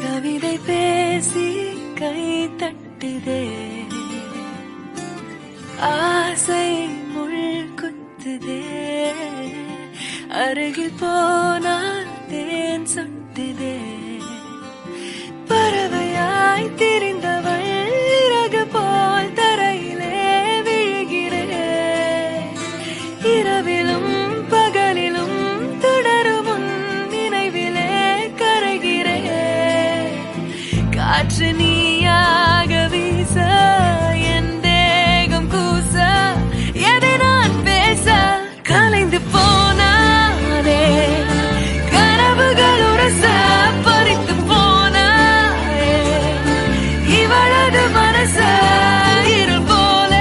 கவிதை பேசி கை தட்டுதே, ஆசை முள் குத்துதே, அருகில் போனால் தேன் சொட்டுதே. பறவையாய் திரிந்தவள் இறகு போல் தரையிலே விழுகிறேன். இரவிலும் பகலிலும் தொடரும் உன் நினைவிலே கரைகிறேன். காற்று நீயாக வீச என் தேகம் கூச, எதை நான் பேச கலைந்து போனானே. கனவுகள் உரச பறித்து போனானே. இவளது மனச இருள் போல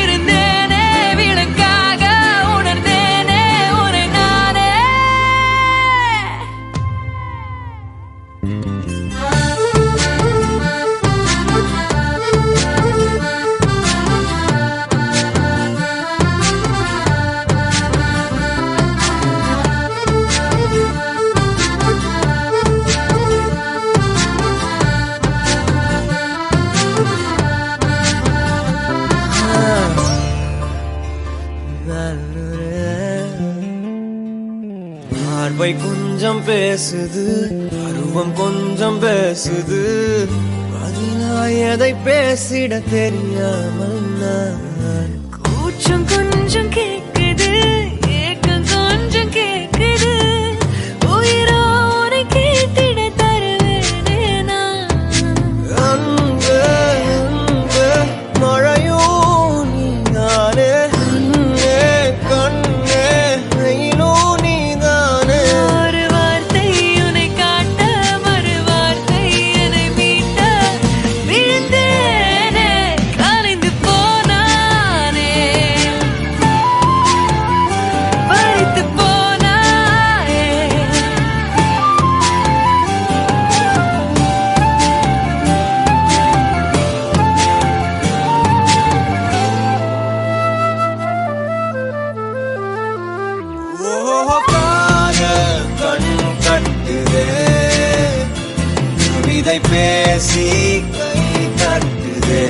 இருந்தேனே, விளக்காக உணர்ந்தேனே உன்னை நானே. பார்வை கொஞ்சம் பேசுது, பருவம் கொஞ்சம் பேசுது, பதிலாய் எதை பேசிட தெரியாமல் நான். கூச்சம் கொஞ்சம் கேக்குது, ஏக்கம் கொஞ்சம் கேக்குது, உயிரோரை கேட்டிட தருவேனே நான். அன்பு அன்பு மழையோ நீதானே, கண்ணே கண்ணே வெயிலோ நீதானே. ஒரு வார்த்தை உன்னை காட்ட, மறு வார்த்தை என்னை மீட்ட, விழுந்தேனே கலைந்து போனானே. பறித்து போனாயே. ஓ காதல் கண் கட்டுதே, கவிதை பேசி கை தட்டுதே,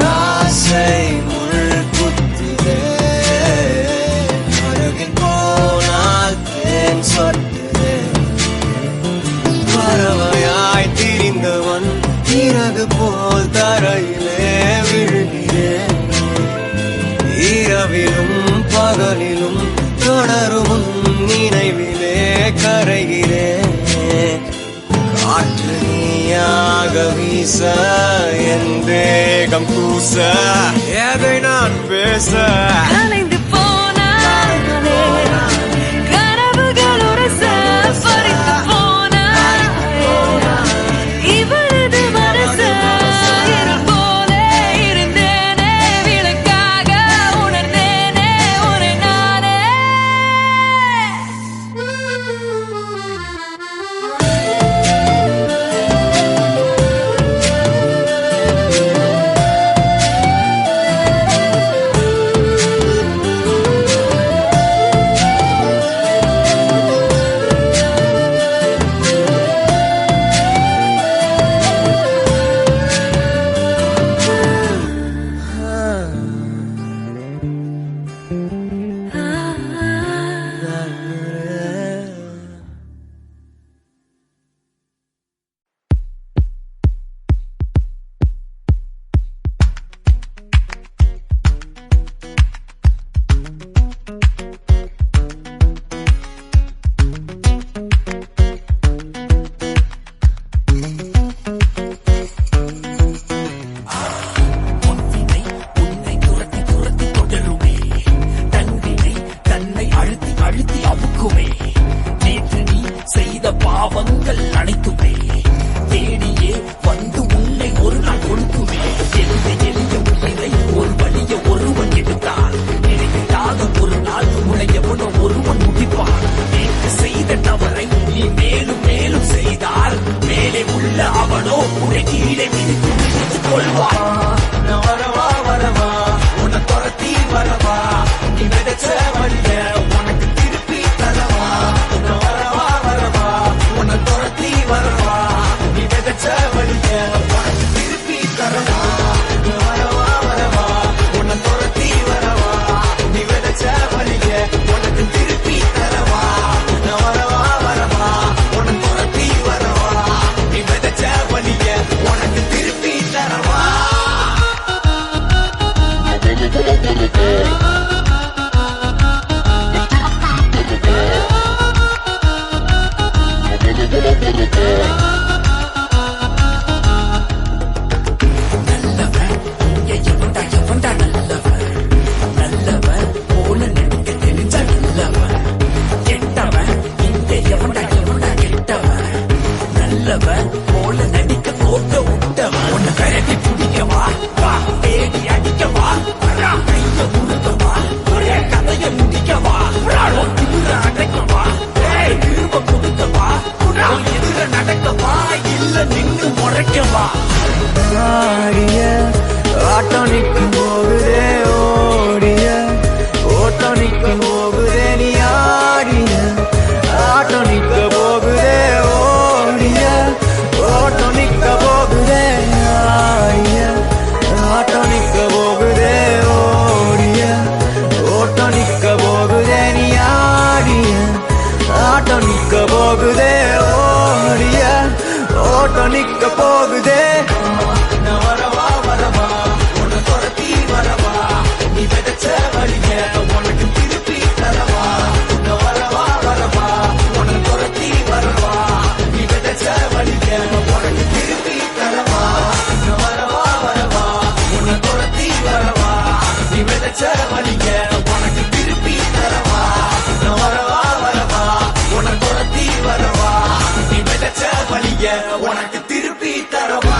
ஆசை முள் குத்துதே, அருகில் போனால் தேன் சொட்டுதே. பறவையாய் திரிந்தவன் இறகு போல் தரையிலே விழுகிறேன். இரவிலும் பகலிலும் தொடரும் உன் நினைவிலே கரைகிறேன். காற்று நீயாக வீச என் தேகம் கூச, எதை நான் பேச கலைந்து போனானே. கனவுகள் உரச பறித்து போனாயே. இவளது மனச இருள் போல இருந்தேனே, விளக்காக உணர்ந்தேனே உன்னை நானே. பாவங்கள் அனைத்துமே தேடியே வந்து உன்னை ஒரு நாள் கொடுக்குமே. எளிய எளிய உயிரை ஒரு வழிய ஒருவன் எடுத்தால், நினைக்காத ஒரு நாள் உன்னை எவனோ ஒருவன் முடிப்பான். நேற்று செய்த தவறை நீ மேலும் மேலும் செய். இல்ல அவனோ உன்னை கீழே மிதித்து கொள்வான். நான் வரவா வரவா உன்னை துரத்தி வரவா நீ விதைச்ச வழிய உனக்கு திருப்பி தரவா. நான் வரவா வரவா உன்னை துரத்தி வரவா நீ விதைச்ச வழிய உனக்கு திருப்பி தரவா. நான் வரவா வரவா உன்னை துரத்தி வரவா நீ விதைச்ச வழிய உனக்கு திருப்பி தரவா. நான் வரவா வரவா உன்னை துரத்தி வரவா நீ விதைச்ச வழிய உனக்கு திருப்பி தரவா. நல்லவன் இங்க எவன்டா எவன்டா நல்லவன். நல்லவன் போல நடிக்க தெரிஞ்ச நல்லவன். கெட்டவன் இங்க எவன்டா எவன்டா கெட்டவன். நல்லவன் போல நடிக்க தோட்ட விட்டவன். உன்னை விரட்டி பிடிக்கவா வா தேடி அடிக்கவா வரா கைய முழுக்கவா ஒரே கதைய முடிக்கவா திமுற அடைக்கவா திரும்ப கொடுக்கவா எதிர நடக்கவா இல்ல நின்று முறைக்கவா. ஆடிய ஆட்டம் நிற்கும் போகுதே ஓடிய ஓட்டம் நிற்கும் போகுதே நீ ஆடிய ஆட்டம் நிற்க போகுதே ஓடிய ஓட்டம் நிற்க போகுதே ஆடிய ஆட்டம் நிற்க போகுதே ஓடிய ஓட்டம் நிற்க போகுதே நீ ஆடிய ஆட்டம் நிற்க போகுதே ஓடிய ஓட்டம் நிற்க போகுதே. நான் வரவா வரவா உன்னை துரத்தி வரவா நீ விதைச்ச வழிய உனக்கு திருப்பி தரவா. நான் வரவா வரவா உன்னை துரத்தி வரவா நீ விதைச்ச வழிய உனக்கு திருப்பி தரவா. நான் வரவா வரவா உன்னை துரத்தி வரவா நீ விதைச்ச வழிய உனக்கு திருப்பி தரவா. நான் வரவா வரவா உன்னை துரத்தி வரவா நீ விதைச்ச வழிய உனக்கு திருப்பி தரவா.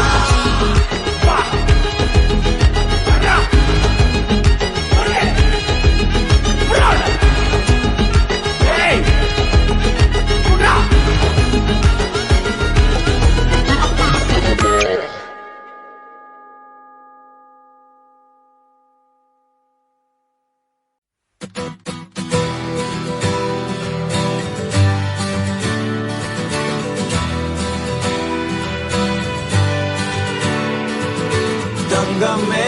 தங்கமே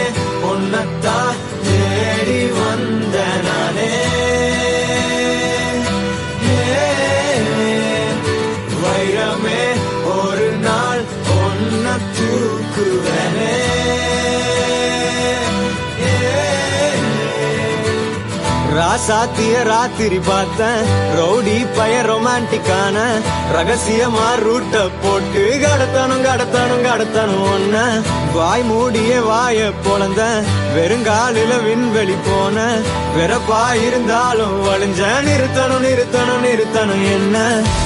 உன்னத்தான் தேடி வந்த நானே வைரமே ஒரு நாள் ஒன்ன தூக்குவனே. ராசாத்திய ராத்திரி பார்த்தேன் ரவுடி பய ரொமான்டிக்கான ரகசியமா ரூட்ட போட்டு கடத்தணும் கடத்தணும் கடத்தணும் ஒன்ன வாய் மூடிய வாய பொழந்த வெறுங்காலில விண்வெளி போன வெறப்பா இருந்தாலும் வழிஞ்ச நிறுத்தணும் நிறுத்தணும் நிறுத்தணும் என்ன.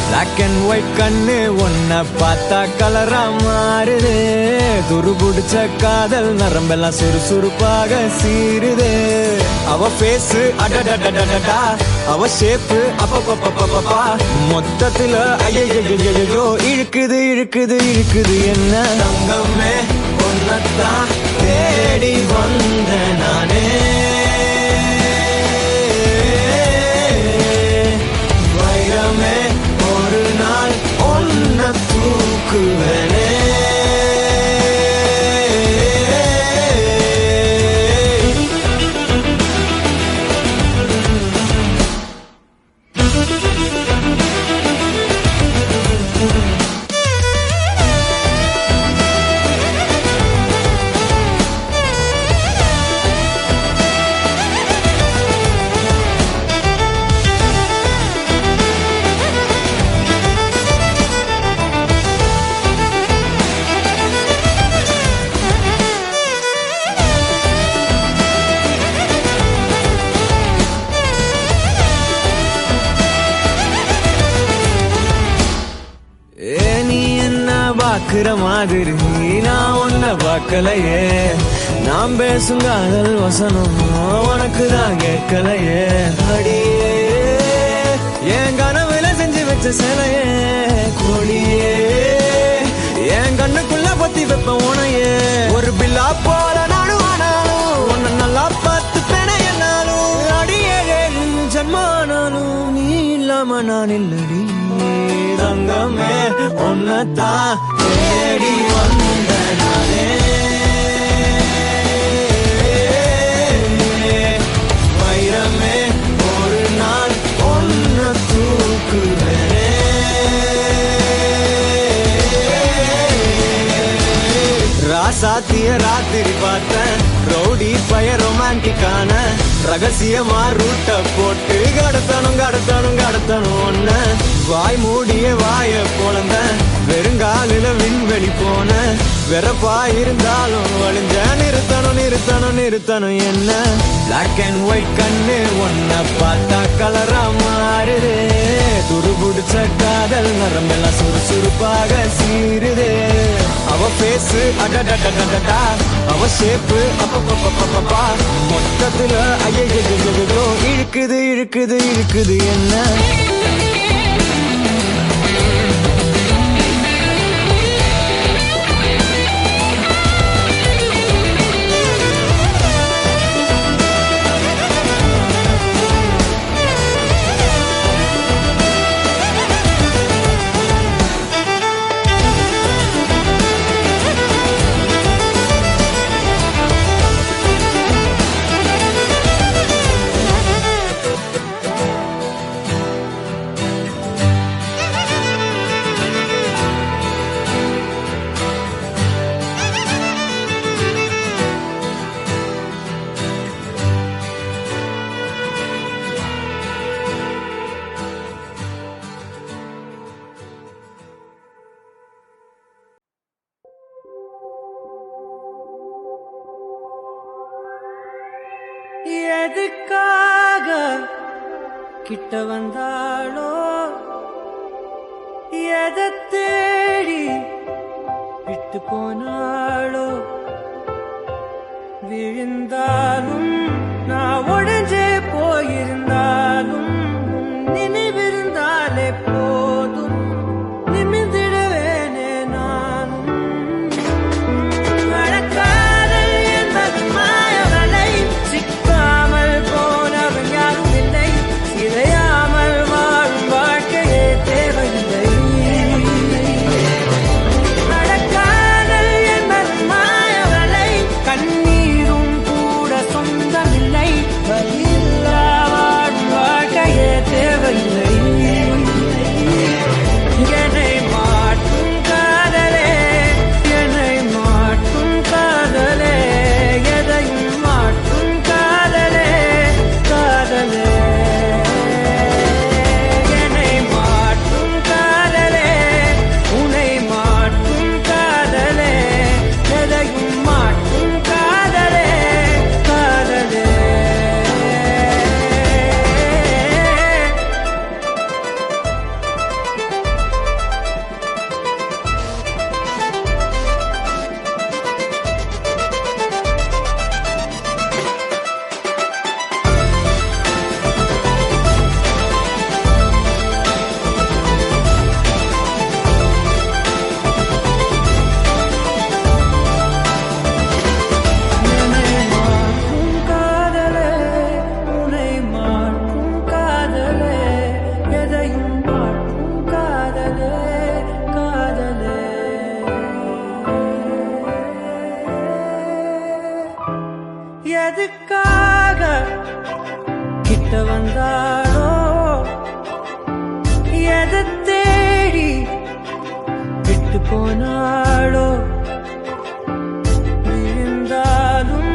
பிளாக் அண்ட் ஒயிட் கண்ணு ஒன்ன பார்த்தா கலரா மாறுது துருபுடிச்ச காதல் நரம்பெல்லாம் சுறுசுறுப்பாக சீருது. அவ பேசு அடடடடடா அவ ஷேப்பு அப்பப்பப்பப்பப்பா மொத்தத்துல ஐயோ இழுக்குது இழுக்குது இழுக்குது என்ன. தங்கமே ஒன்னத்தான் தேடி வந்த நானே வைரமே ஒரு நாள் ஒன்ன தூக்குவனே. பாக்குற மாதிரி நான் உன்ன பார்க்கலையே நாம் பேசும் காதல் வசனம் உனக்கு தான் கேட்கலையே. அடியே என் கனவுல செஞ்சு வச்ச சிலையே கொடியே என் நில்லடி தங்கமே ஒன்னதான் தேடி வந்த நானே வைரமே ஒரு நாள் ஒன்ன தூக்குவேனே ராசாத்திய ராத்திரி பார்த்தேன் ரவுடி பய ரொமான்டிக்கான ரகசியமா ரூட்ட போட்டு கடத்தணும் ஒன்ன வாய் மூடிய வாய போலந்த வெறுங்காலில விண்வெளி போன வெறப்பா இருந்தாலும் வழிஞ்ச நிறுத்தணும் என்ன பிளாக் அண்ட் ஒயிட் கண்ணு ஒன்ன பார்த்தா கலரா மாறுதே துருபுடிச்ச காதல் நரம்பெல்லாம் சுறுசுறுப்பாக சீருதே அவ பேசு அடடடடடா அவ ஷேப்பு அப்பப்பப்பப்பப்பா மொத்தத்துல ஐயோ இழுக்குது என்ன எதுக்காக கிட்ட வந்தாளோ எதை தேடி விட்டு போனாளோ விழுந்தாலும் நான் உடைஞ்சே போயிருந்தாலும் நினைவிருந்தாலே போதும் நிமிர்ந்திடுவேனே நானும் நடக்காதல் என்பது மாயவலை சிக்காமல் போனவன் யாரும் இல்லை சிதையாமல் வாழும் வாழ்க்கையே தேவையில்லை நடக்காதல் என்பது மாயவலை கண்ணீரும் கூட சொந்தமில்லை வலியில்லா வாழும் வாழ்க்கையே தேவையில்லை என்னை மாற்றும் காதலே என்னை மாற்றும் காதலே எதையும் மாற்றும் காதலே காதலே என்னை மாற்றும் காதலே உன்னை மாற்றும் காதலே எதையும் மாற்றும் காதலே காதலே என்னை மாற்றும் காதலே உன்னை மாற்றும் காதலே எதையும் மாற்றும் காதலே காதலே எதுக்காக கிட்ட வந்தாளோ எதை தேடி விட்டு போனாளோ விழுந்தாலும்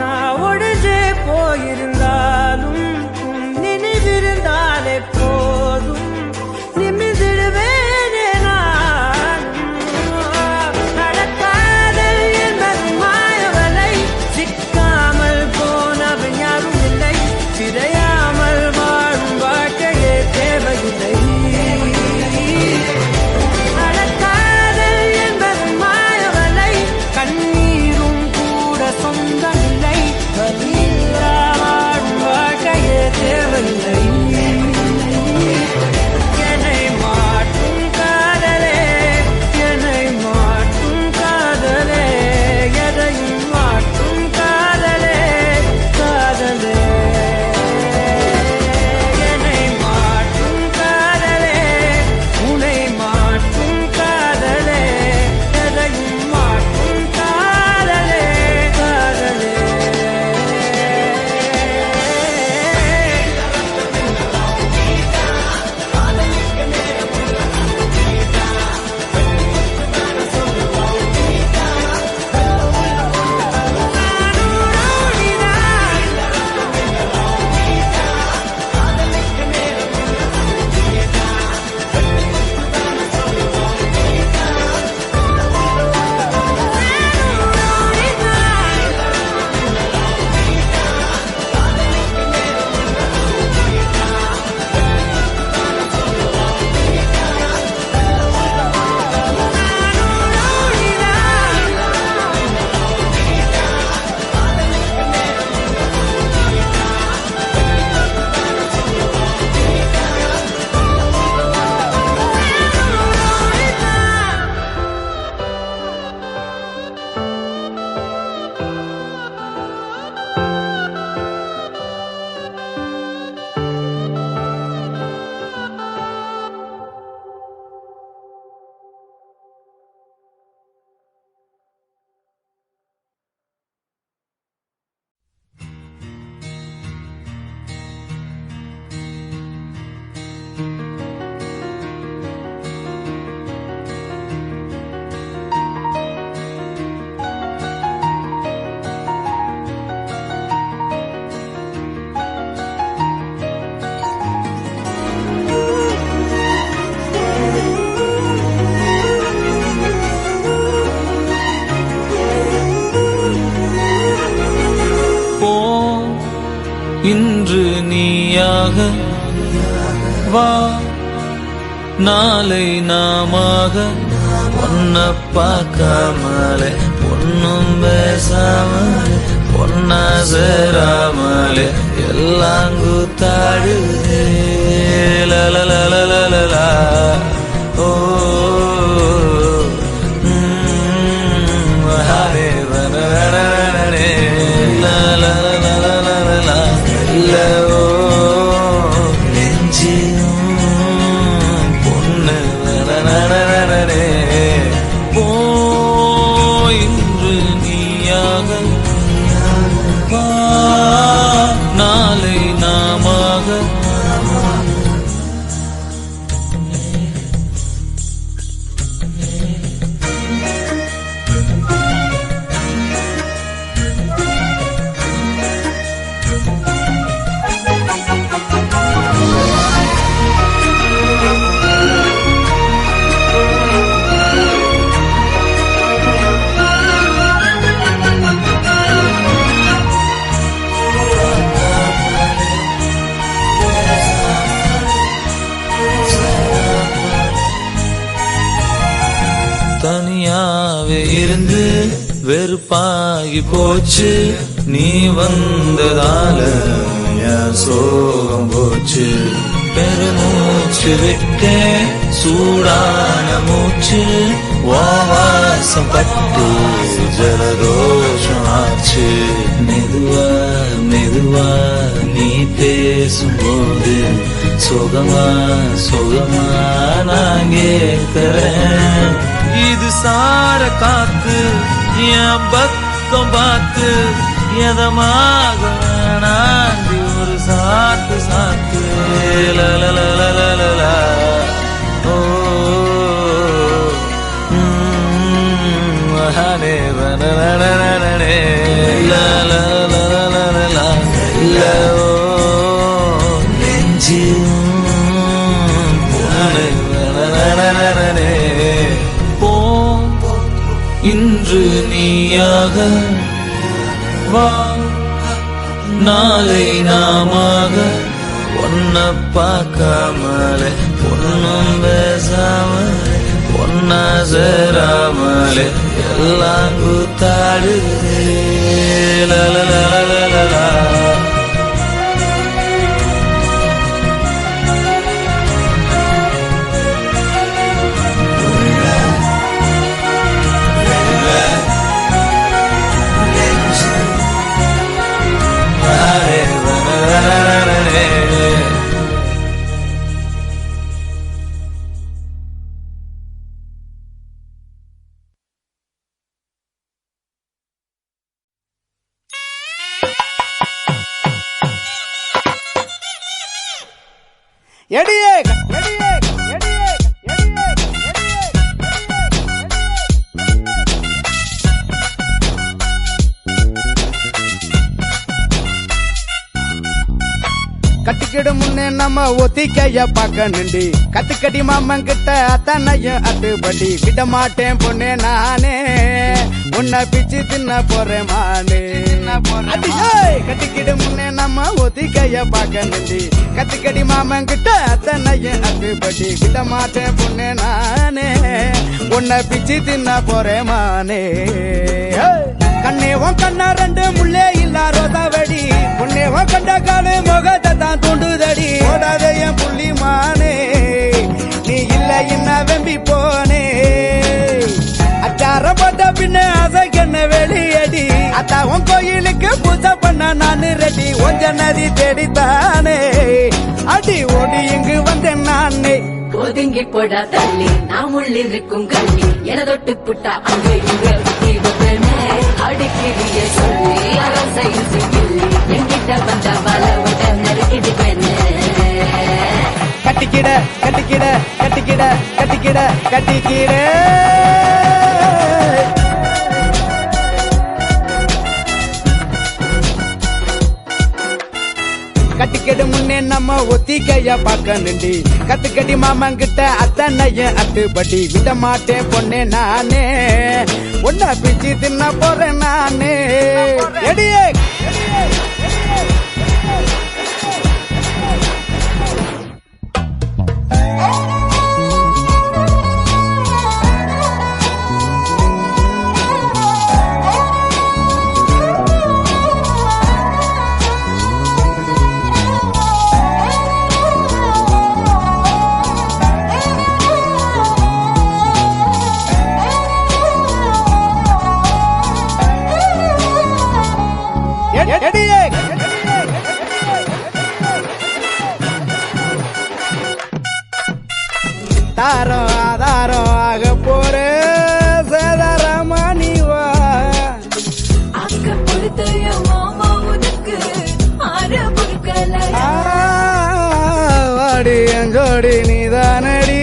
நான் உடைஞ்சே போயிருந்தாலும் உன் நினைவிருந்தாலே போதும் நிமிர்ந்திடுவேனே நானும் நடக்காதல் என்பது மாயவலை சிக்காமல் போனவன் யாரும் இல்லை சிதையாமல் வாழும் வாழ்க்கையே தேவையில்லை நடக்காதல் என்பது வா நாளை நாமாக பொன்ன பார்க்காமலே பொன்னும் பேசாமலே பொன்னா சேராமலே எல்லாம் கூத்தாடுதே லலலலலலலா ஓ ஹரே வனரனரனே லலலலலலலா ஓ இன்று நீயாக நாளை நாமாக தனியாவே இருந்து வெறுப்பாகி போச்சு நீ வந்ததால என் சோகம் போச்சு பெருமூச்சு விட்டே சூடான மூச்சு வாசம் பட்டு ஜலதோஷம் ஆச்சு மெதுவா மெதுவா நீ பேசும்போது சுகமா சுகமா நான் கேட்கிறேன் இது சார காத்து என் பக்கம் பார்த்து எதமாக நாண்டி ஒரு சாத்து சாத்து லலலலலலா ஓ ஹரே வனரனரனே லலலலலலா ஓ நெஞ்சு பொண்ணு வனரனரனே இன்று நீயாக வா நாளை நாமாக பொன்ன பார்க்காமலே பொன்னும் பேசாமலே பொன்னா சேராமலே எல்லாம் கூத்தாடுதே லலலலலலா எடியே எடியே எடியே கட்டிக்கிடு முன்னே நம்ம ஒத்திக்கைய பார்க்கணுண்டி கத்துக்கடி மாமன் கிட்ட அத்தனையும் அத்துப்படி விட மாட்டேன் பொண்ணே நானே உன்னை பிச்சு தின்ன போறேன் மானே கட்டிக்கிடு முன்னே நம்ம ஒத்திக்கைய பார்க்கணுண்டி கத்துக்கடி மாமன் கிட்ட அத்தனையும் அத்துப்படி விட மாட்டேன் பொண்ணே நானே உன்னை பிச்சு தின்ன போறேன் மானே கண்ணேவன் கண்ணா ரெண்டு முள்ளே இல்ல ரோதாவடி பொன்னேவன் கண்ட காலு முகத்தை தான் தூண்டுதடி ஓடாத என் புள்ளி மானே நீ இல்ல என்ன வெம்பி போனே அச்சார போட்ட பின்ன அசைக்கண்ண வெளியடி அத்தாவும் கோயிலுக்கு பூஜை பண்ண நானு ரெடி ஒஞ்ச நதி தேடித்தானே அடி ஓடி இங்கு வந்தேன் நானே ஒதுங்கி போடா தள்ளி நாம் உள்ளிருக்கும் கண்ணி என தொட்டு புட்டா அங்க இங்க அடிக்கிறிய சொல்லி அரசையில் சிக்கிள்ளி என்கிட்ட வந்த வளவிட நெருக்கிட்டு பெண்ணு கட்டிக்கிட கட்டிக்கிட கட்டிக்கிட கட்டிக்கிட கட்டிக்கிட கட்டிக்கிடு முன்னே நம்ம ஒத்திக்கைய பார்க்கணுண்டி கத்துக்கடி மாமன் கிட்ட அத்தனையும் அத்துப்படி விட மாட்டேன் பொண்ணே நானே ஒன்னா பிச்சு தின்ன போறேன் நானே எடியே ஜோடி நீதானடி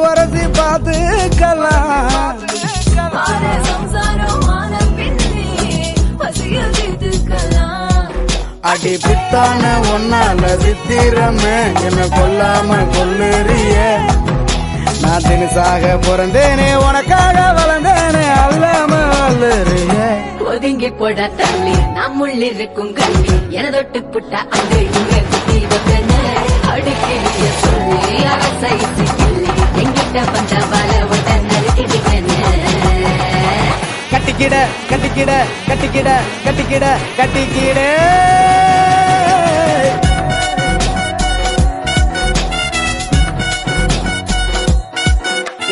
உரசி பார்த்துக்கலாம் அடி பித்தான ஒன்னால சித்திரமே என்ன கொல்லாம கொல்லுறிய நான் தினசாக பிறந்தேனே உனக்காக வளர்ந்தேனே அல்லாம வல்லுறிய ஒதுங்கி போட தள்ளி நாம் உள்ளிருக்கும் கல்வி என தொட்டு புட்ட அங்கு இங்க குத்தி வைப்பேன்னு அடுக்கிய சொல்லி அரசை கிள்ளி எங்கிட்ட வந்த வல விட நறுக்கிடுவேன்னு கட்டிக்கிட கட்டிக்கிட கட்டிக்கிட கட்டிக்கிட கட்டிக்கிட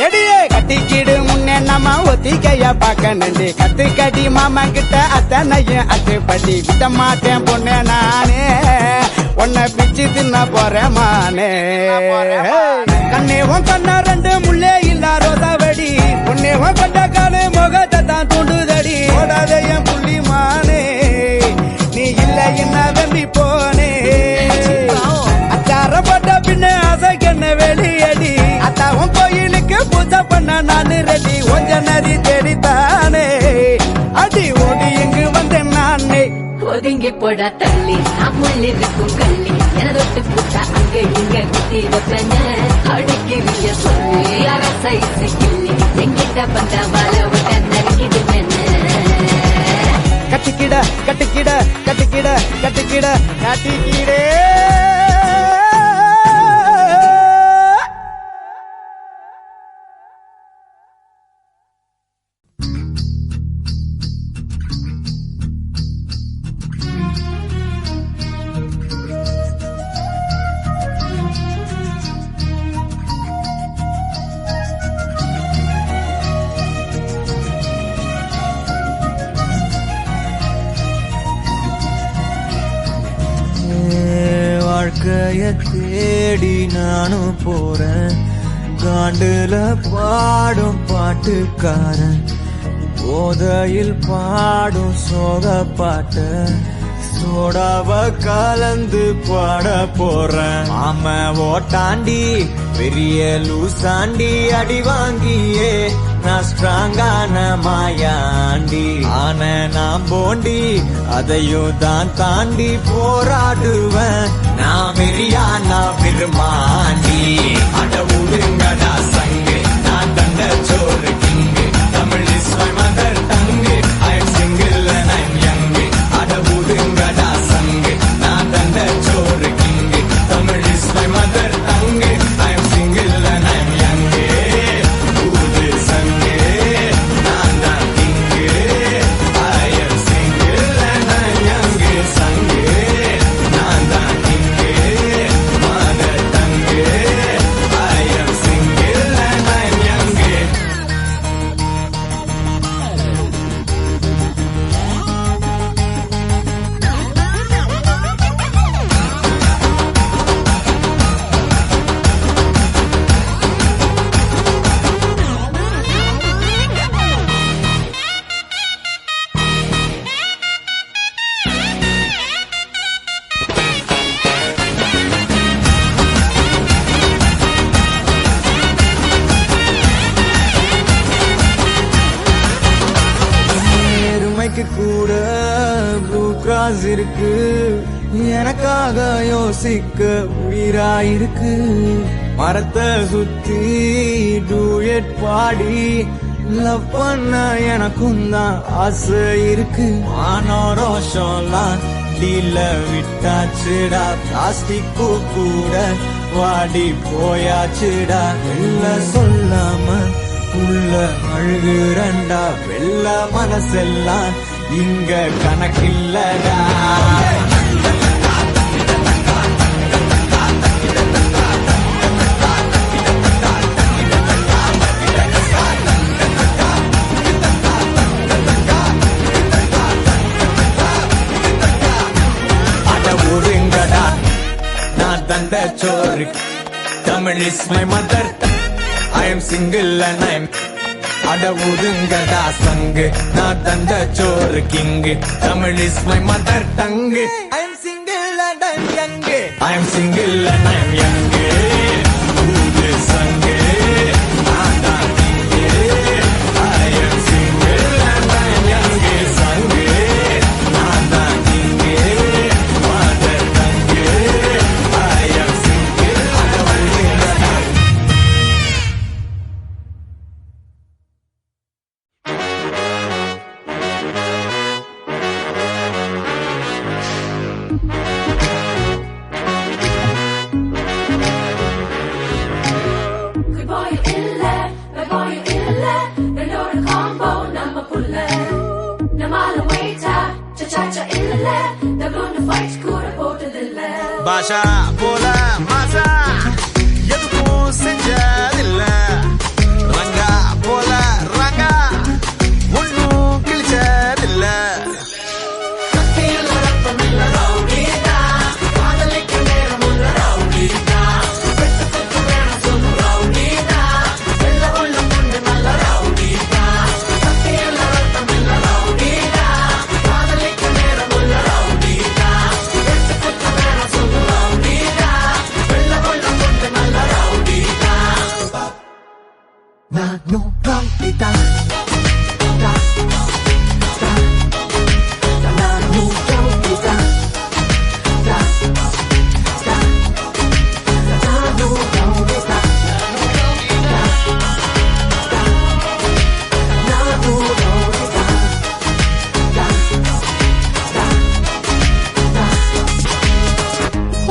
எடியே கட்டிக்கிடு முன்னே நம்ம ஒத்திக்கைய பார்க்க நண்டி கத்து கட்டி மாமா கிட்ட அத்தனையும் அத்துப்படி விட்ட மாட்டேன் பொண்ணே நானே உன்னை பிச்சு தின்ன போறேன் மானே கண்ணேவும் கண்ணா ரெண்டு முள்ளே இல்ல ரோதாவடி உன்னேவும் கொண்ட காலு முகத்தை தான் தூண்டுதடி ஓடாத என் புள்ளி மானே நீ இல்ல என்ன வெம்பி போனே அச்சாரப்பட்ட பின்ன அசைக்கண்ண வெளியடி அத்தாவும் கோயிலுக்கு பூஜை பண்ண நானு ரெடி கொஞ்ச நரி தேடித்தானே அடி ஓடி இங்கு வந்தேன் நானே ஒதுங்கி போட தள்ளி நாம் உள்ளிருக்கும் கல்வி என தொட்டு புட்ட அங்க இங்க குத்தி வைப்பேன்னு அடுக்கிய சொல்லி அரசை கிள்ளி எங்கிட்ட வந்த வல விட நறுக்கிடுவேன்னு கட்டிக்கிட கட்டிக்கிட கட்டிக்கிட கட்டிக்கிட கட்டிக்கிடே வாழ்க்கைய தேடி நானும் போறேன் காண்டுல பாடும் பாட்டுக்காரன் போதையில் பாடும் சோக பாட்ட சோடாவ கலந்து பாட போறேன் மாம ஓட்டாண்டி பெரிய லூசாண்டி அடி வாங்கியே நான் ஸ்ட்ராங்கான மாயாண்டி ஆன நான் போண்டி அதையும் தான் தாண்டி போராடுவேன் நான் வெறியா நான் பெருமாண்டி அட உடுங்கடா சங்கு நான் தண்ட சோறு king Tamil is my mother tongue I am single and I am young அட உடுங்கடா சங்கு நான் தண்ட சோறு king Tamil is my mother tongue I am single and I am young ஊது சங்கு நான் தான் king I am single and I am young சங்கு நான் தான் king mother tongue I am single and I am young நேர்மைக்கு கூட ப்ளூ கிராஸ் இருக்கு எனக்காக யோசிக்க உயிராயிருக்கு மரத்தை சுத்தி டூயட் பாடி லவ் பண்ண எனக்கும் தான் ஆசை இருக்கு மானோ ரோஷம்லாம் டீல விட்டாச்சுடா பிளாஸ்டிக் கூட வாடி போயாச்சுடா வெள்ள சொல்லாம உள்ள அழுகுறண்டா வெள்ள மனசெல்லாம் இங்க கணக்கில்லடா அட ஒருங்கடா நான் தண்ட சோறு Tamil is my mother I am single and I am அட ஒதுங்கடா சங்கு நான் தந்த சோறு king Tamil is my mother tongue I am single and I am young I am single and I am young பாஷா போல மாசா எதுக்கும் செஞ்சதில்ல ரங்கா போல ரங்கா ஒன்னும் கிழிச்சதில்ல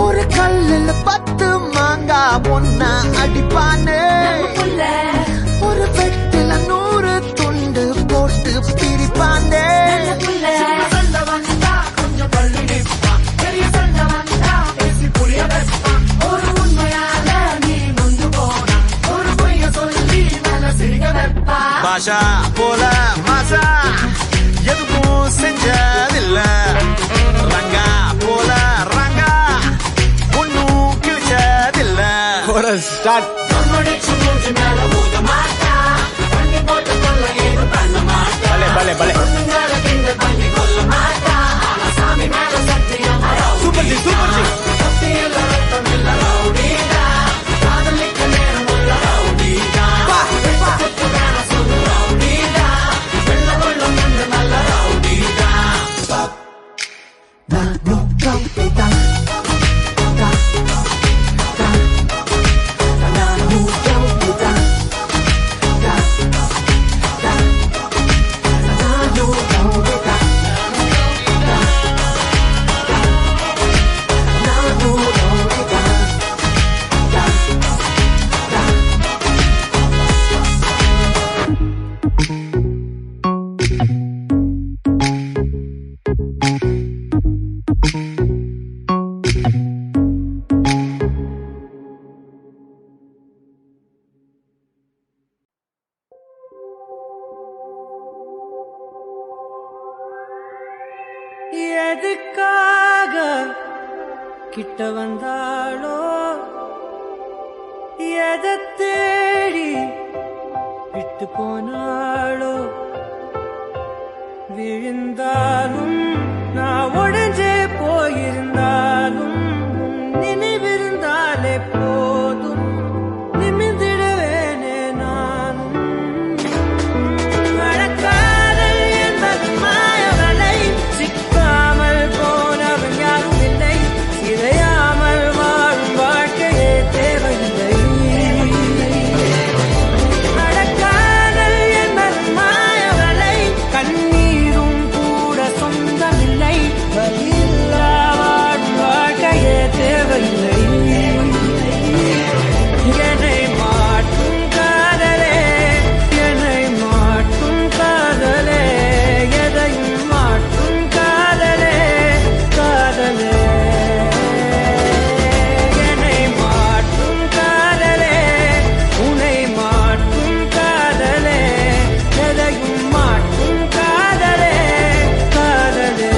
ஒரு கல்லுல 10 மாங்கா ஒன்னா அடிப்பானே ஒரு வெட்டில 100 துண்டு போட்டு பிரிப்பானே பாஷா போல மாசா எதுக்கும் செஞ்சதில்ல ரங்கா போல ரங்கா ஒன்னும் கிழிச்சதில்ல கோரஸ் ஸ்டார்ட் பலே பலே சூப்பர் ஜி சூப்பர் ஜி எதுக்காக கிட்ட வந்தாளோ எதை தேடி விட்டு போனாளோ விழுந்தாலும் நான் உடைஞ்சே போயிருந்தாலும் நினைவிருந்தாலே போதும் நிமிர்ந்திடுவேனே நானும் வழக்காதல் என்பது மாயவலை சிக்காமல் போனவன் யாரும் இல்லை சிதையாமல் வாழும் வாழ்க்கையே தேவையில்லை வழக்காதல் என்பது மாயவலை கண்ணீரும் கூட சொந்தமில்லை வலியில்லா வாழும் வாழ்க்கையே தேவையில்லை என்னை மாற்றும் காதலே என்னை மாற்றும் காதலே எதையும் மாற்றும் காதலே காதலே என்னை மாற்றும் காதலே உன்னை மாற்றும் காதலே எதையும் மாற்றும் காதலே காதலே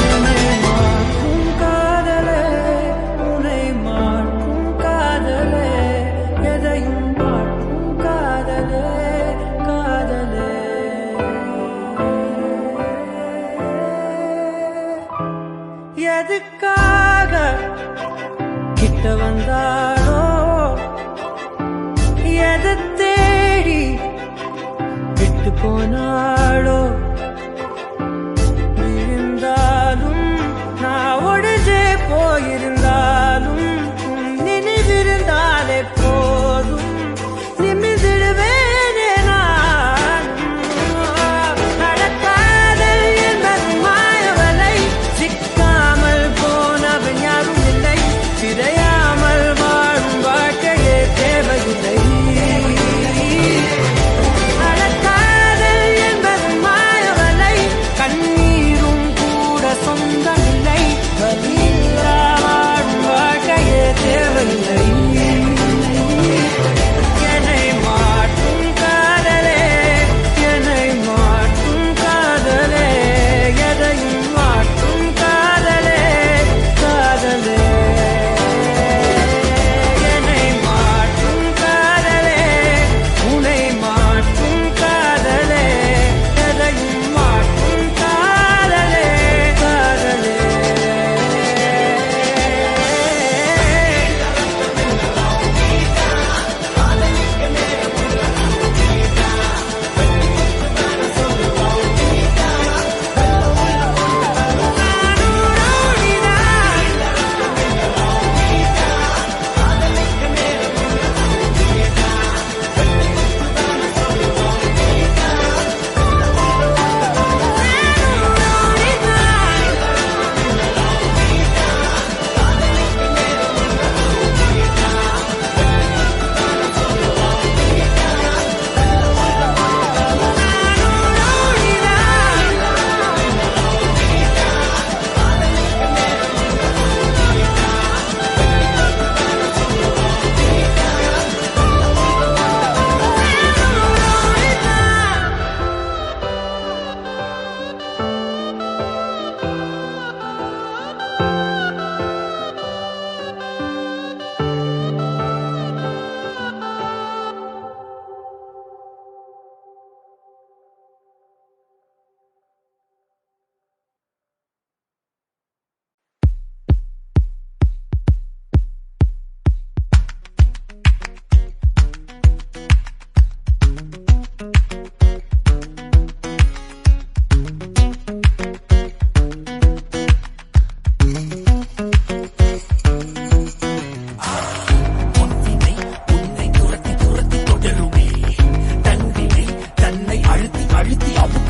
என்னை மாற்றும் காதலே உன்னை மாற்றும் காதலே எதையும் மாற்றும் காதலே காதலே எதுக்காக கிட்ட வந்தாளோ எதை தேடி விட்டு போனாளோ விழுந்தாலும் நான் உடைஞ்சே போயிருந்தாலும் நினைவிருந்தாலே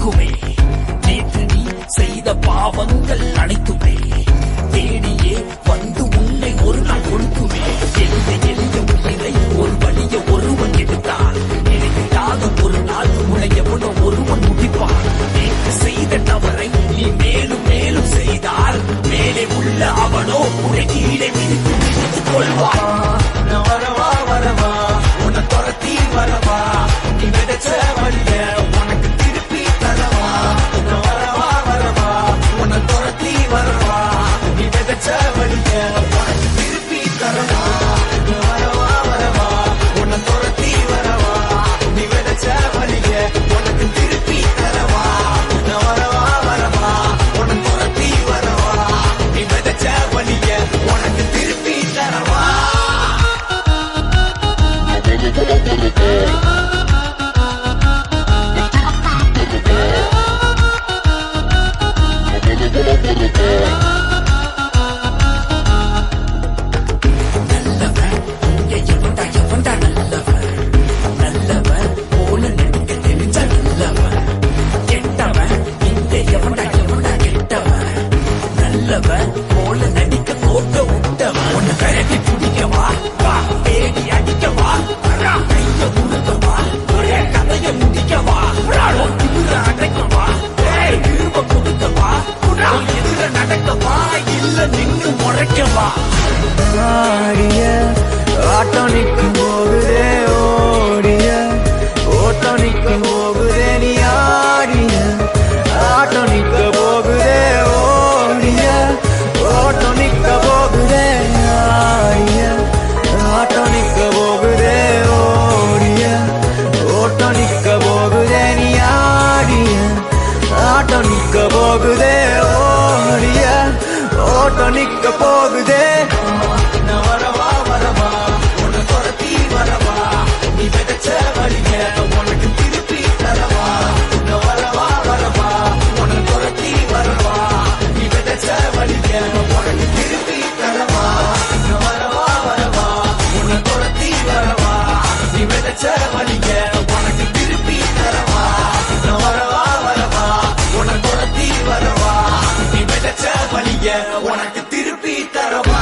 மறக்குமே நேற்று நீ செய்த பாவங்கள் அனைத்துமே தேடியே வந்து உன்னை ஒரு நாள் கொடுக்குமே எளிய உயிரை ஒரு வழிய ஒருவன் எடுத்தால் நினைக்காத ஒரு நாள் உன்னை எவனோ ஒருவன் முடிப்பான் நேற்று செய்த தவறை நீ மேலும் மேலும் செய்தால் மேலே உள்ள அவனோ உன்னை கீழே மிதித்து கொள்வான் நான் வரவா வரவா உன்னை துரத்தி வரவா நீ விதைச்ச வழிய உனக்கு திருப்பி தரவா நான் வரவா வரவா உன்னை துரத்தி வரவா நீ விதைச்ச வழிய உனக்கு திருப்பி தரவா நான் வரவா வரவா உன்னை துரத்தி வரவா நீ விதைச்ச வழிய உனக்கு திருப்பி தரவா நான் வரவா வரவா உன்னை துரத்தி வரவா நீ விதைச்ச வழிய உனக்கு திருப்பி தரவா ஆடிய ஆட்டம் நிற்கும் போகுதே ஓடிய ஓட்டம் நிற்கும் போகுதே நீ ஆடிய ஆட்டம் நிற்க போகுதே ஓடிய ஓட்டம் நிற்க போகுதே ஆடிய ஆட்டம் நிற்க போகுதே ஓடிய ஓட்டம் நிற்க போகுதே நீ ஆடிய ஆட்டம் நிற்க போகுதே ஓடிய ஓட்டம் நிற்க போகுதே நான் வரவா வரவா உன்னை துரத்தி வரவா நீ விதைச்ச வழிய உனக்கு திருப்பி தரவா நான் வரவா வரவா உன்னை துரத்தி வரவா நீ விதைச்ச வழிய உனக்கு திருப்பி தரவா நான் வரவா வரவா உன்னை துரத்தி வரவா நீ விதைச்ச வழிய உனக்கு திருப்பி தரவா நான் வரவா வரவா உன்னை துரத்தி வரவா நீ விதைச்ச வழிய உனக்கு திருப்பி தரவா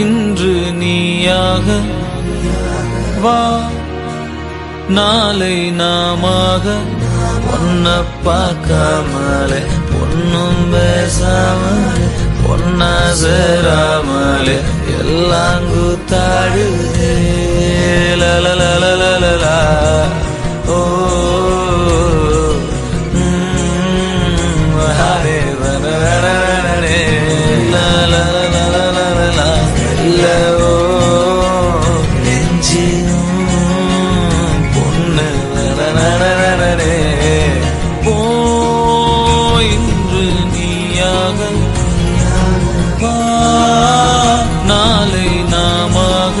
இன்று நீயாக வா நாளை நாமாக ஒன்ன பார்க்காமலே பொண்ணும் பேசாமலே பொன்னா சேராமலே எல்லாம் கூத்தாடுதே லலலலலலா ஓ ஹரே வனரே லலலலலலா இல்லவோ நெஞ்சிலும் பொண்ணு வனரே போ இன்று நீயாக வா நாளை நாமாக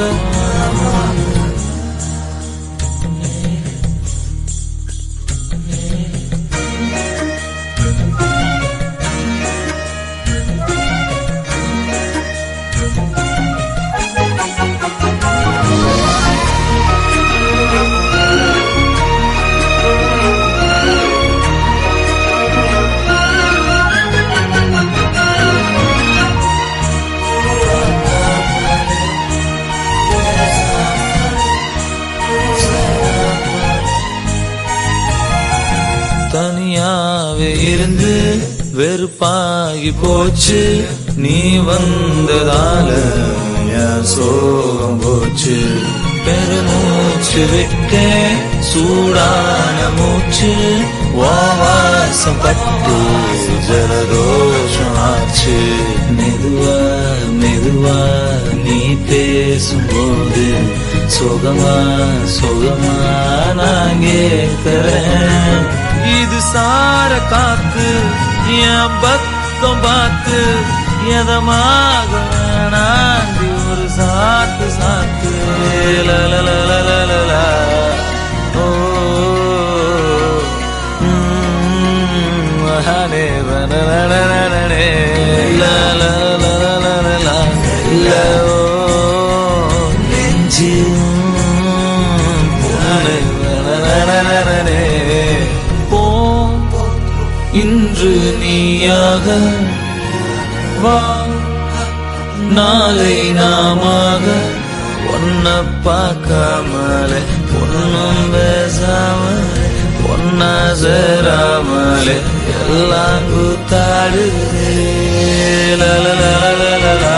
தனியாவே இருந்து வெறுப்பாகி போச்சு நீ வந்ததால என் சோகம் போச்சு பெருமூச்சு விட்டேன் சூடான மூச்சு வாசம் பட்டு ஜலதோஷம் ஆச்சு மெதுவா மெதுவா நீ பேசும்போது சுகமா சுகமா நான் கேட்கிறேன் இது சார காத்து என் பக்கம் பார்த்து எதமாக நாண்டி ஒரு சாத்து சாத்து லலலலலலலா. ஓ மகானே வனனனனனனே. லலலலலலலா. ல. ஓ நெஞ்சு பொண்ணு வனனனனனனே. போ இன்று நீயாக வா நாளை நாமாக ஒன்ன பார்க்காமலே ஒன்னும் பேசாமலே ஒன்னா சேராமலே எல்லாம் கூத்தாடுதே லலலலலலலா.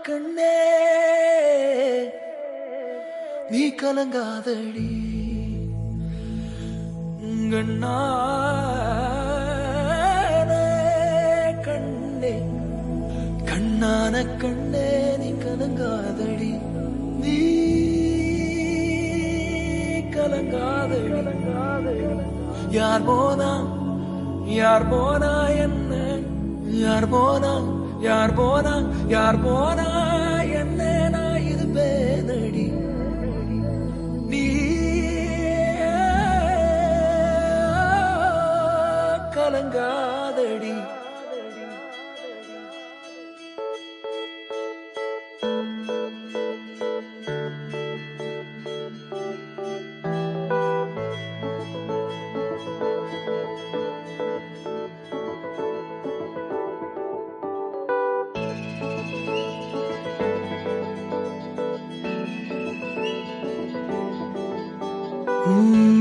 கண்ணே நீ கலங்காதடி கண்ணே கண்ணான கண்ணே நீ கலங்காதடி நீ கலங்காதடி யார் போனா என்ன யார் போனா என்ன நான் இது பேனடி நீ கலங்காதடி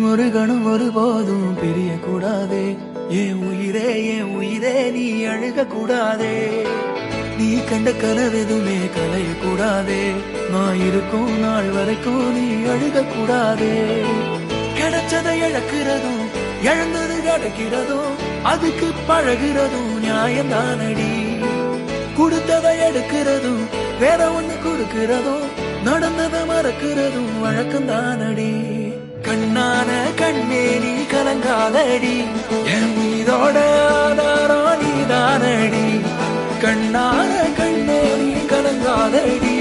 ஒரு கணம் ஒருபோதும் பிரிய கூடாதே என் உயிரே நீ அழுக கூடாதே நீ கண்ட கனவெதுமே கலைய கூடாதே நான் இருக்கும் நாள் வரைக்கும் நீ அழுக கூடாதே கிடைச்சதை இழக்கிறதும் இழந்தது கிடைக்கிறதும் அதுக்கு பழகிறதும் நியாயம்தானடி கொடுத்ததை எடுக்கிறதும் வேற ஒண்ணு கொடுக்கிறதும் நடந்ததை மறக்கிறதும் வழக்கம்தானடி கண்ணான கண்ணே நீ கலங்காதடி என் மீதோட ஆதாரம் நீதானடி கண்ணான கண்ணே நீ கலங்காதடி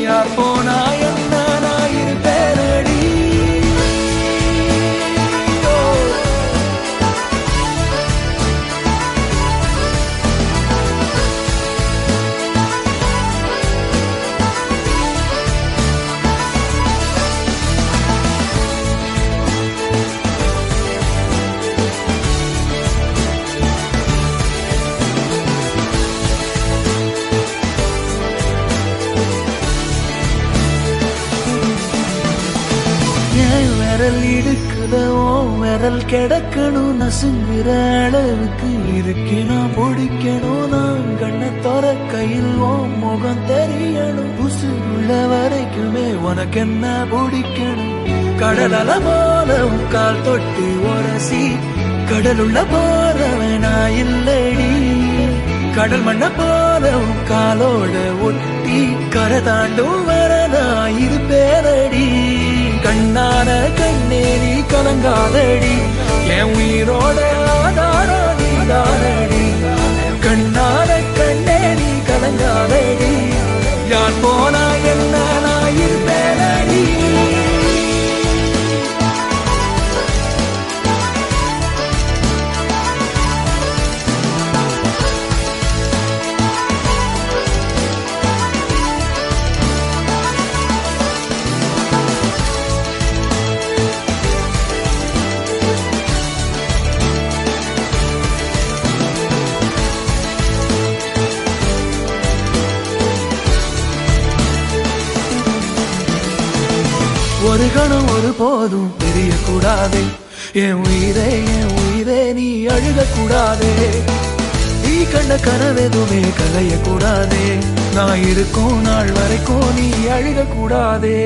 யார் போனா என்ன நான் இருப்பேனடி விரல் இடுக்குதோ விரல் கிடக்கணும் நசுங்குற அளவுக்கு இருக்கணும் பிடிக்கணும் நான் கண்ணை தோற கையில் முகம் தெரியணும் உசுருள்ள வரைக்குமே உனக்கு என்ன பிடிக்கணும் கடலல போல கால் தொட்டு உரசி கடலுள்ள போறவனா இல்லடி கடல் மண்ண போல காலோட ஒட்டி கரை தாண்டும் வரனா இது பேரடி கண்ணான கண்ணே நீ கலங்காதடி என் உயிரோட ஆதாரம் நீதானடி கண்ணான கண்ணே நீ கலங்காதடி யார் போனா என்ன நான் இருப்பேனடி ஒரு கணம் ஒரு போதும் தெரியக்கூடாதே என் உயிரே நீ அழுக கூடாதே நீ கண்ட கனவெதுமே கலைய கூடாதே நான் இருக்கும் நாள் வரைக்கும் நீ அழுக கூடாதே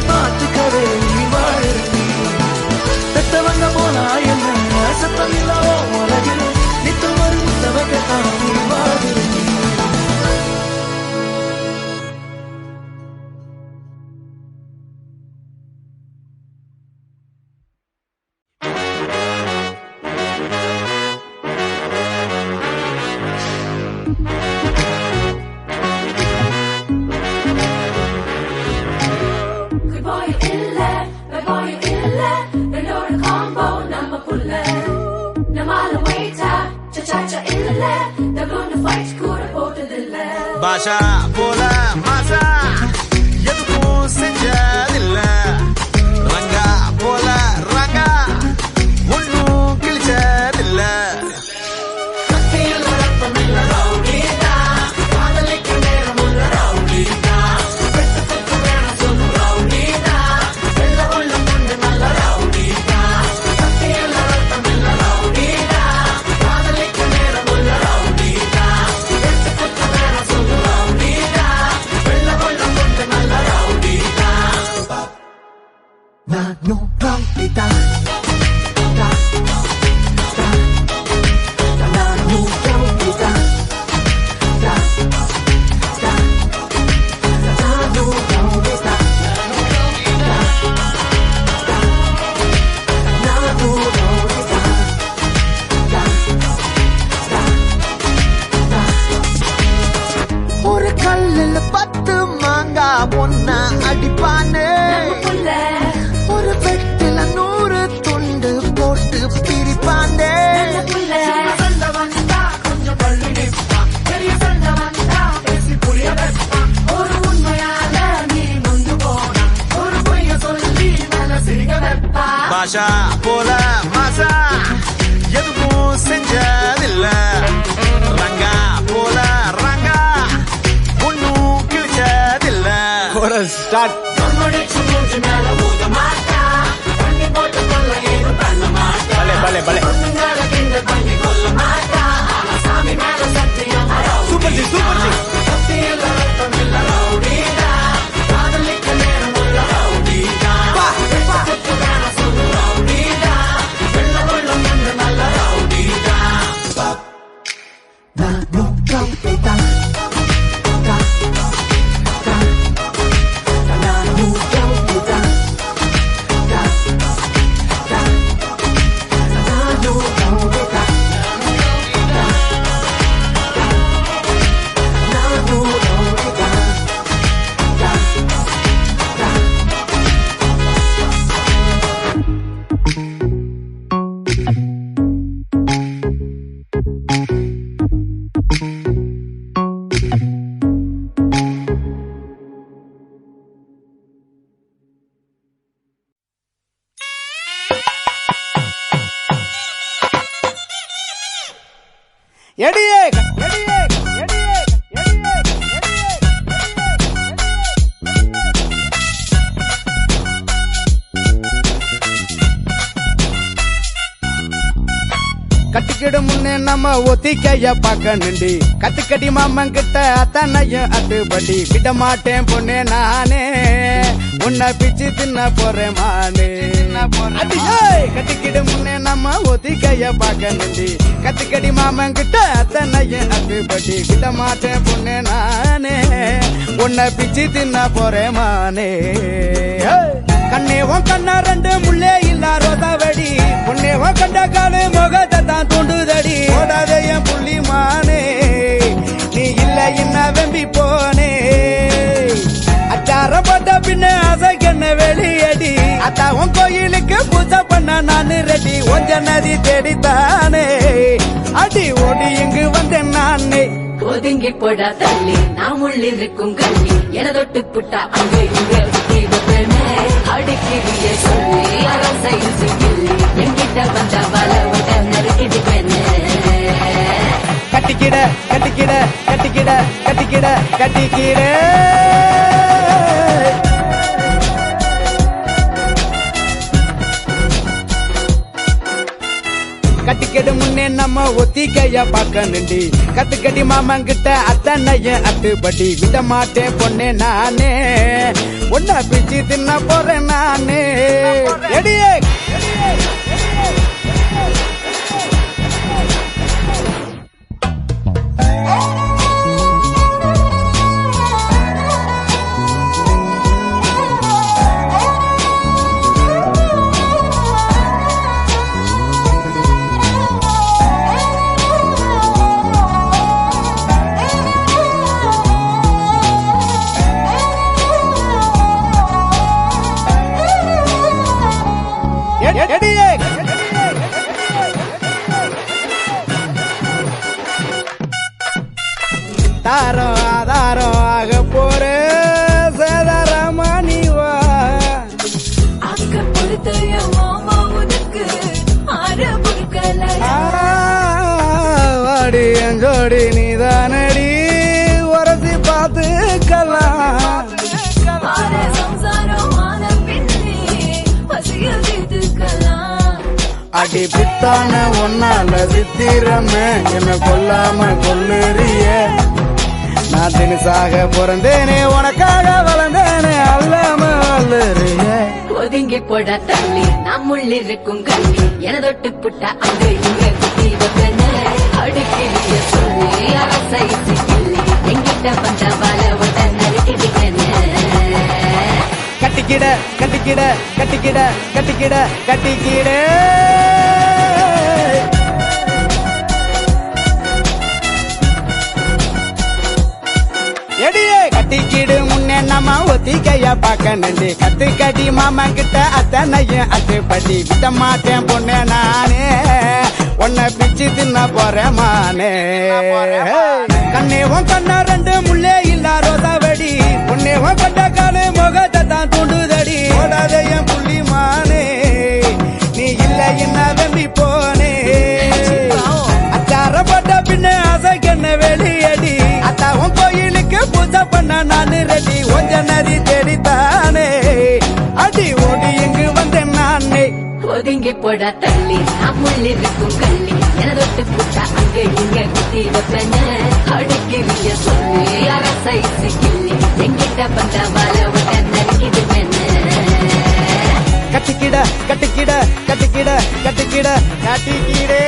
பார்த்துக்கவே நீ வாழ்த்தி பெத்தவங்க போனா என்ன சத்தமில்லோ உலகில் நித்தம் ஒரு முத்தவக்கத்தான் நீ வாழ்த்தி பாஷா போல மாசா எதுக்கும் செஞ்சதில்ல ரங்கா போல ரங்கா ஒன்னும் கிழிச்சதில்ல நானும் ரவுடிதான் நானும் ரவுடிதான் நானும் ரவுடிதான் நானும் ரவுடிதான் ஒரு கல்லுல 10 மாங்கா ஒன்னா அடிப்பானே ஒரு வெட்டில 100 துண்டு போட்டு பிரிப்பானே பாஷா போல மாசா எதுவும் செஞ்சதில்ல ரங்கா போல ரங்கா ஒன்னும் கிழிச்சதில்ல ஸ்டார்ட் பலே பலே சூப்பர் ஜி சூப்பர் ஜி எடியே எடியே எடியே கட்டிக்கிடும் முன்னே நம்ம ஒத்திக்கைய பார்க்கணுண்டி கத்துக்கடி மாமன் கிட்ட அத்தனையும் அட்டுப்படி விட மாட்டேன் பொண்ணே நானே உன்னை பிச்சு தின்ன போறேன் மானே கட்டிக்கிடும் முன்னே நம்ம ஒத்திக்கைய பார்க்கணுண்டி கத்துக்கடி மாமன் கிட்ட அத்தனையும் அட்டுப்படி விட மாட்டேன் பொண்ணே நானே உன்னை பிச்சு தின்ன போறேன் மானே கண்ணேவன் கண்ணா 2 முள்ளே இல்ல ரோதாவடி பொன்னேவன் கண்ட காலு முகத்தை தான் தூண்டுதடி ஓடாத என் புள்ளி மானே நீ இல்ல என்ன வெம்பி போனே அச்சாரம் போட்ட பின்ன அசைக்கண்ண வெளியடி அத்தாவும் கோயிலுக்கு பூஜை பண்ண நானு ரெடி ஒஞ்ச நதி தேடித்தானே அடி ஓடி இங்கு வந்தேன் நானே ஒதுங்கி போடா தள்ளி நாம் உள்ளிருக்கும் கள்ளி என தொட்டு புட்டா அங்க இங்க சுத்தி வைப்பேனே அடிக்கிறிய சொல்லி அரசைசு கிள்ளி என்கிட்ட வந்த வளவிட நறுக்கிடுவேனே கட்டிக்கிட கட்டிக்கிட கட்டிக்கிட கட்டிக்கிட கட்டிக்கிட கட்டிக்கடி முன்னே நம்ம ஒத்திக்கைய பார்க்கணுண்டி கத்துக்கடி மாமன் கிட்ட அத்தனையும் அட்டுப்படி விட மாட்டேன் பொண்ணே நானே உன்னை பிச்சு தின்ன போறேன் நானே எடியே தாரம் ஆதாரம் ஆக போற சேதாரமானிவா அக்க பொறுத்தைய மாமா உனக்கு ஆற பொறுக்கலையா வாடி அஞ்சோடி நீதானடி உரசி பார்த்துக்கலாம் சம்சாரம் ஆன பின்னே பசியில் தீர்த்துக்கலாம் அடி பித்தான ஒன்னால சித்திரமே என்ன கொல்லாம கொல்லுறிய நான் தினசாக பிறந்தேனே உனக்காக வளர்ந்தேனே அல்லாம வல்லுறிய ஒதுங்கி போட தள்ளி நான் முள்ளிருக்கும் கள்ளி என தொட்டு புட்டா அங்க இங்க குத்தி வைப்பேன் அடுக்கிறிய சொல்லி அரசை கிள்ளி எங்கிட்ட வந்த வல ஒட்ட நறுக்கிடுவேன் கட்டிக்கிட கட்டிக்கிட கட்டிக்கிட கட்டிக்கிட கட்டிக்கிட எடியே கட்டிக்கிடு முன்னே நம்ம ஒத்திக்கைய பார்க்கணுண்டி கத்து கட்டி மாமா கிட்ட அத்தனையும் அத்துப்பட்டி விட மாட்டேன் பொண்ணே நானே உன்னை பிச்சு தின்ன போறேன் மானே கண்ணே உன் கண்ணா ரெண்டு முள்ளே இல்ல ரோசாவடி உன்னே உன் கொண்ட காலு முகத்தை தான் தூண்டுதடி ஓடாத என் புள்ளி மானே நீ இல்ல என்ன வெம்பி போனே அச்சார போட்ட பின்ன அசைக்கண்ண வெளியடி அத்தாவும் கோயிலுக்கு பூஜை பண்ண நானு ரெடி கொஞ்ச நரி தேடித்தானே அடி ஓடி இங்கு வந்தேன் நானே ஒதுங்கி போட தள்ளி நான் முள்ளிருக்கும் கள்ளி என தொட்டு புட்டா அங்க இங்க குத்தி வைப்பேன் அடுக்கிறிய சொல்லி அரசை கிள்ளி எங்கிட்ட வந்த வல ஒட்ட நறுக்கிடுவேன் கட்டிக்கிட கட்டிக்கிட கட்டிக்கிட கட்டிக்கிட கட்டிக்கிடே